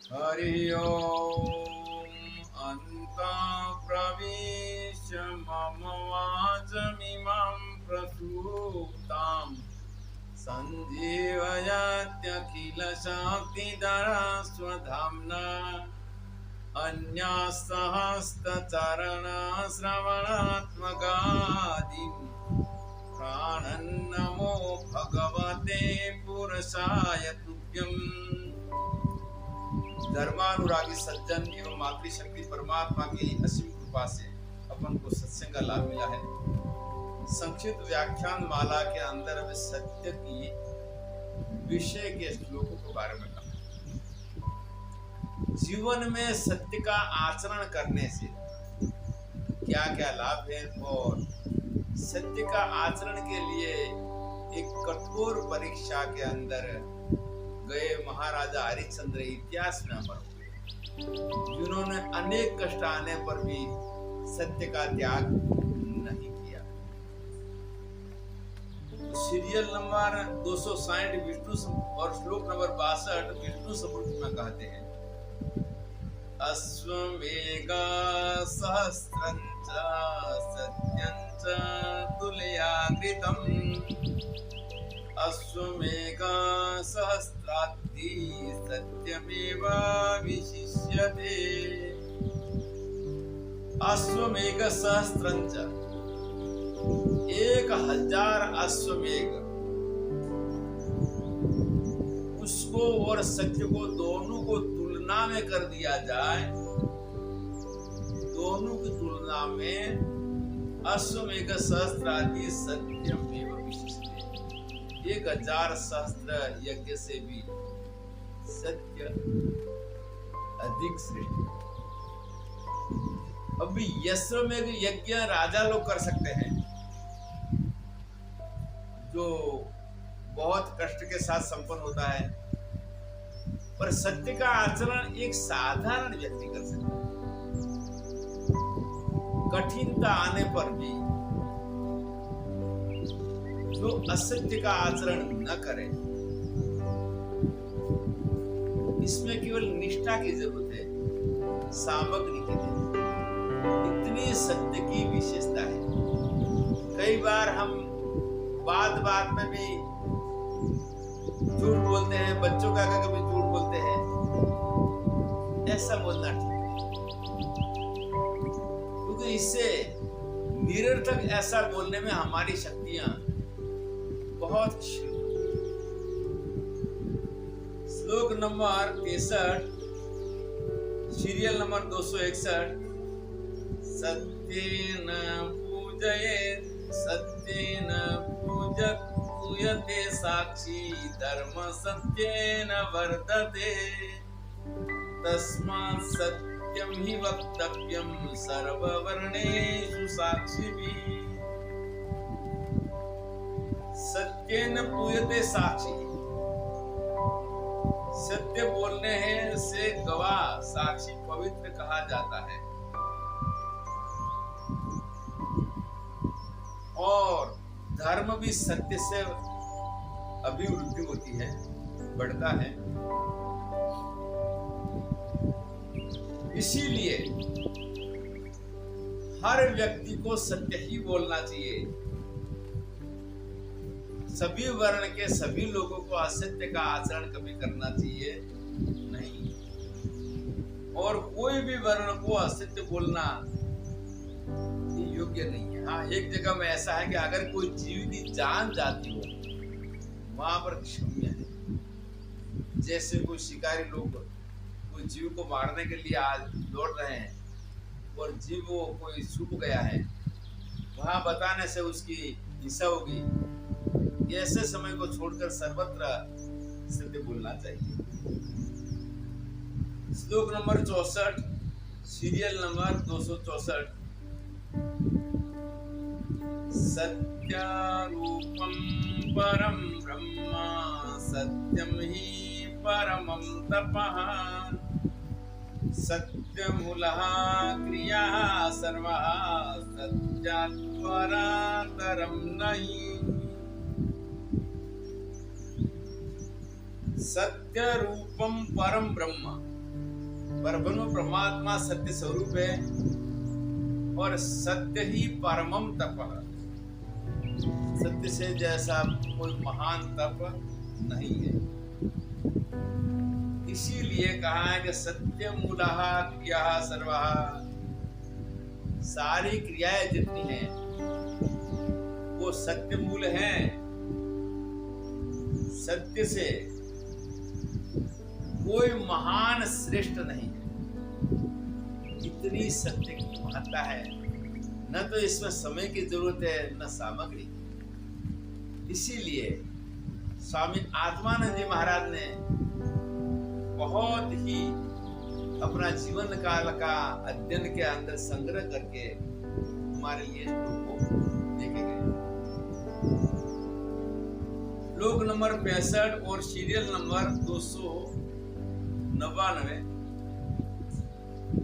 हरि ओम अन्तः प्रविश मम वाचमिमां प्रसूतां सञ्जीवयत्यखिलशक्तिधरा स्वधाम्ना अन्यास्तहस्तचरणश्रवणात्मकादिं प्राणन्नमो भगवते पुरुषाय तुभ्यम्। धर्मानुरागी सज्जन एवं मातृशक्ति परमात्मा की असीम कृपा से अपन को सत्संग का लाभ मिला है। संक्षिप्त व्याख्यान माला के अंदर अब सत्य की विषय के श्लोकों के बारे में कहा। जीवन में सत्य का आचरण करने से क्या क्या लाभ है और सत्य का आचरण के लिए एक कठोर परीक्षा के अंदर गए महाराजा हरिश्चंद्र इतिहास में अमर हुए, जिन्होंने अनेक कष्ट आने पर भी सत्य का त्याग नहीं किया। सीरियल नंबर 260 विष्णु और श्लोक नंबर 62 विष्णु समृद्धि में कहते हैं, अश्वमेघ सहस्रंच सत्यंच तुलयाकृतम् अश्वमेघ सहस्राब्दी सत्यमेव विशिष्यते। अश्वमेघ सहस्रंच 1000 अश्वमेघ, उसको और सत्य को दोनों को तुलना में कर दिया जाए, दोनों की तुलना में अश्वमेघ सहस्रादि सत्यमेव विशिष्यते। 1000 सहस्त्र यज्ञ से भी सत्य अधिक श्रेष्ठ। अभी अश्वमेघ यज्ञ राजा लोग कर सकते हैं, जो बहुत कष्ट के साथ संपन्न होता है, पर सत्य का आचरण एक साधारण व्यक्ति कर सकता है। कठिनता आने पर भी जो असत्य का आचरण न करे, इसमें केवल निष्ठा की जरूरत है, सामग्री की नहीं। इतनी सत्य की विशेषता है। कई बार हम बात बात में भी झूठ बोलते हैं, बच्चों का कभी झूठ बोलते हैं। ऐसा बोलना ठीक है, क्योंकि इससे निरर्थक ऐसा बोलने में हमारी शक्तियां बहुत क्षीण। श्लोक नंबर 63 सीरियल नंबर 261, सत्येन पूजयेत् सत्येन पूयते साक्षी धर्म सत्येन वर्धते तस्मात् सत्यं हि वक्तव्यं सर्ववर्णेषु साक्षिभिः। सत्येन पूयते साक्षी, सत्य बोलने से गवाह साक्षी पवित्र कहा जाता है। और धर्म भी सत्य से अभिवृद्धि होती है, बढ़ता है। इसीलिए हर व्यक्ति को सत्य ही बोलना चाहिए। सभी वर्ण के सभी लोगों को असत्य का आचरण कभी करना चाहिए नहीं, और कोई भी वर्ण को असत्य बोलना योग्य नहीं है। हाँ, एक जगह में ऐसा है कि अगर कोई जीव की जान जाती हो, वहां पर क्षम्य है। जैसे कोई शिकारी लोग कोई जीव को मारने के लिए आज दौड़ रहे हैं और जीव वो कोई छुप गया है, वहां बताने से उसकी हिंसा होगी। ऐसे समय को छोड़कर सर्वत्र सत्य बोलना चाहिए। श्लोक नंबर 64 सीरियल नंबर 264, सत्यारूपं परम ब्रह्म सत्यं हि परमं तपः सत्यमूलः क्रियाः सर्वः सत्यात् परान्तरं नहि। सत्य रूपम परम ब्रह्म, परब्रह्म परमात्मा सत्य स्वरूप है और सत्य ही परमम तप है। सत्य से जैसा कोई महान तप नहीं है। इसीलिए कहा है कि सत्य मूलः क्रिया सर्वा, सारी क्रियाएं जितनी हैं वो सत्य मूल हैं। सत्य से कोई महान श्रेष्ठ नहीं है। इतनी सत्य की महत्ता है, न तो इसमें समय की जरूरत है न सामग्री की। इसीलिए स्वामी आत्मानंद जी महाराज ने बहुत ही अपना जीवन काल का अध्ययन के अंदर संग्रह करके हमारे लिए को देखे गए। श्लोक नंबर 65 और सीरियल नंबर 299।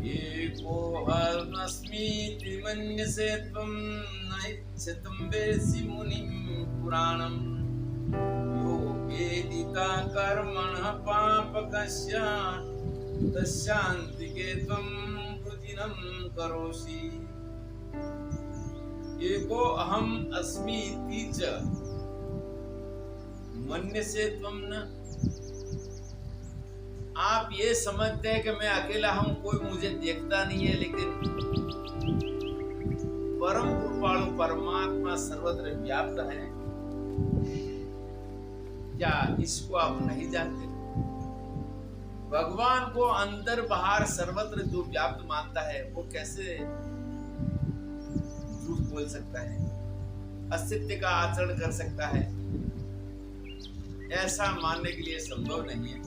एको हस्मीति मन्यसे त्वं न इच्छतं वेत्सि मुनिं पुराणं, यो वेदिता कर्मणः पापकस्य तस्यान्तिके त्वं रुजिनं करोषि। एको अहम अस्मि इति च मन्यसे त्वं न, आप ये समझते हैं कि मैं अकेला हूं, कोई मुझे देखता नहीं है, लेकिन परम कृपालु परमात्मा सर्वत्र व्याप्त है। क्या इसको आप नहीं जानते? भगवान को अंदर बाहर सर्वत्र जो व्याप्त मानता है वो कैसे झूठ बोल सकता है, असत्य का आचरण कर सकता है? ऐसा मानने के लिए संभव नहीं है।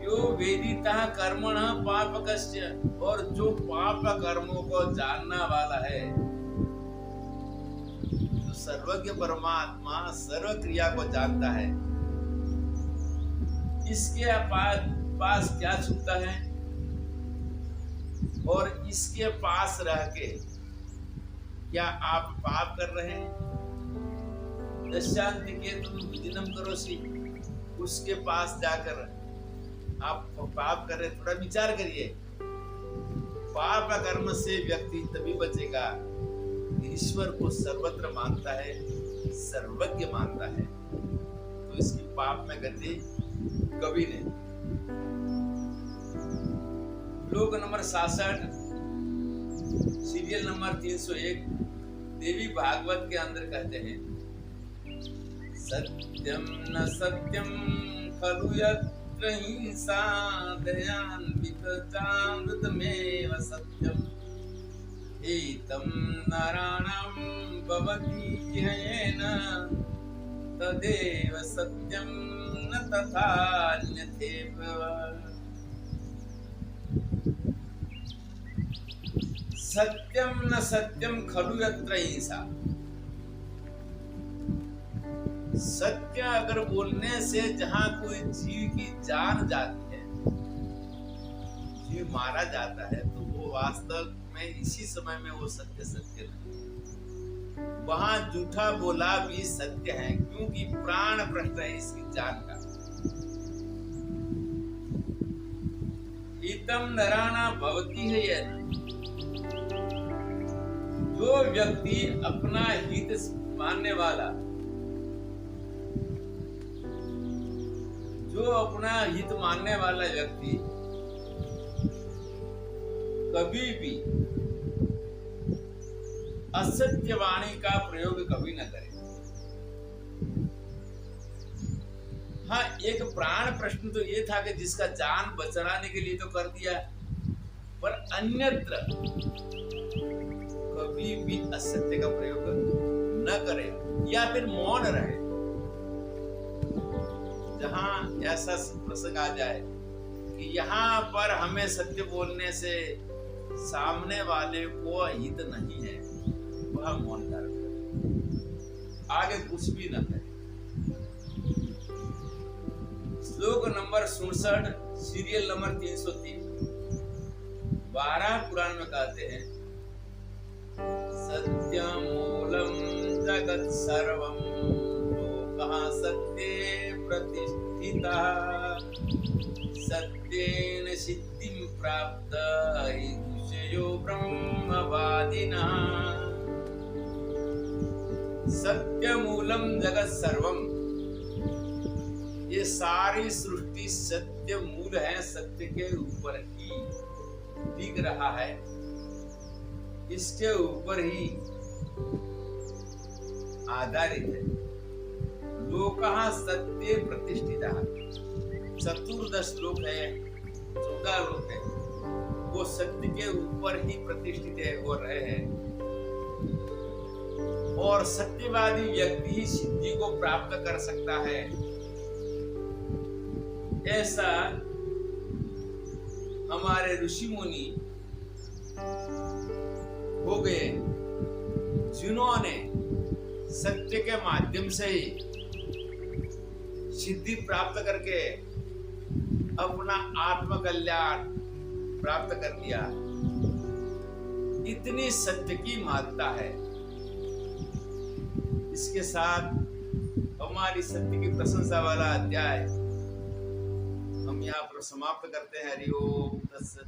यो वेदिता कर्मणः पापकस्य, और जो पाप कर्मों को जानना वाला है, जो सर्वज्ञ परमात्मा सर्व क्रिया को जानता है, इसके पास क्या छूटता है और इसके पास रह के क्या आप पाप कर रहे हैं? दशांति के तुम विदिनम करोषि, उसके पास जाकर आप पाप कर रहे, थोड़ा विचार करिए। पाप कर्म से व्यक्ति तभी बचेगा, ईश्वर को सर्वत्र मानता है, सर्वज्ञ मानता है, तो इसकी पाप में गति कभी नहीं। श्लोक नंबर 66 सीरियल नंबर 301 देवी भागवत के अंदर कहते हैं, सत्यम न सत्यम खलु यत्र हिंसा दयान्वितचामृतमेव सत्यम, एतं नराणां भवति ह्येन तदेव सत्यम न तथान्यथेव। सत्यम न सत्यम खलु यत्र हिंसा, सत्य अगर बोलने से जहां कोई जीव की जान जाती है, जीव मारा जाता है, तो वो वास्तव में इसी समय में वो सत्य सत्य नहीं। वहां झूठा बोला भी सत्य है, क्योंकि प्राण प्रश्न है इसकी जान का। हितम नराणा भवति है, जो व्यक्ति अपना हित मानने वाला, जो अपना हित मानने वाला व्यक्ति कभी भी असत्य वाणी का प्रयोग कभी न करे। हाँ, एक प्राण प्रश्न तो ये था कि जिसका जान बचाने के लिए तो कर दिया, पर अन्यत्र कभी भी असत्य का प्रयोग न करे या फिर मौन रहे। जहां ऐसा प्रसंग आ जाए कि यहाँ पर हमें सत्य बोलने से सामने वाले को हित नहीं है, वह मौन धारण करे, आगे कुछ भी न करे। श्लोक नंबर 67 सीरियल नंबर 303 12 पुराण में कहते हैं, सत्यमूलम जगत सर्वम लोकः सत्ये प्रतिष्ठितः सत्येन सिद्धिं प्राप्त ऋषयो ब्रह्मवादिनः। सत्यमूलम जगत सर्वम, ये सारी सृष्टि सत्य मूल है, सत्य के ऊपर ही टिक रहा है, इसके ऊपर ही आधारित है। लोकः सत्ये प्रतिष्ठितः, चतुर्दश लोक है, 14 लोक है, वो सत्य के ऊपर ही प्रतिष्ठित है और रहे हैं। और सत्यवादी व्यक्ति ही सिद्धि को प्राप्त कर सकता है, ऐसा हमारे ऋषि मुनि हो गए, जिन्होंने सत्य के माध्यम से ही सिद्धि प्राप्त करके अपना आत्म कल्याण प्राप्त कर लिया। इतनी सत्य की महत्ता है। इसके साथ हमारी सत्य की प्रशंसा वाला अध्याय हम यहाँ पर समाप्त करते हैं। हरि ओम तत्सत।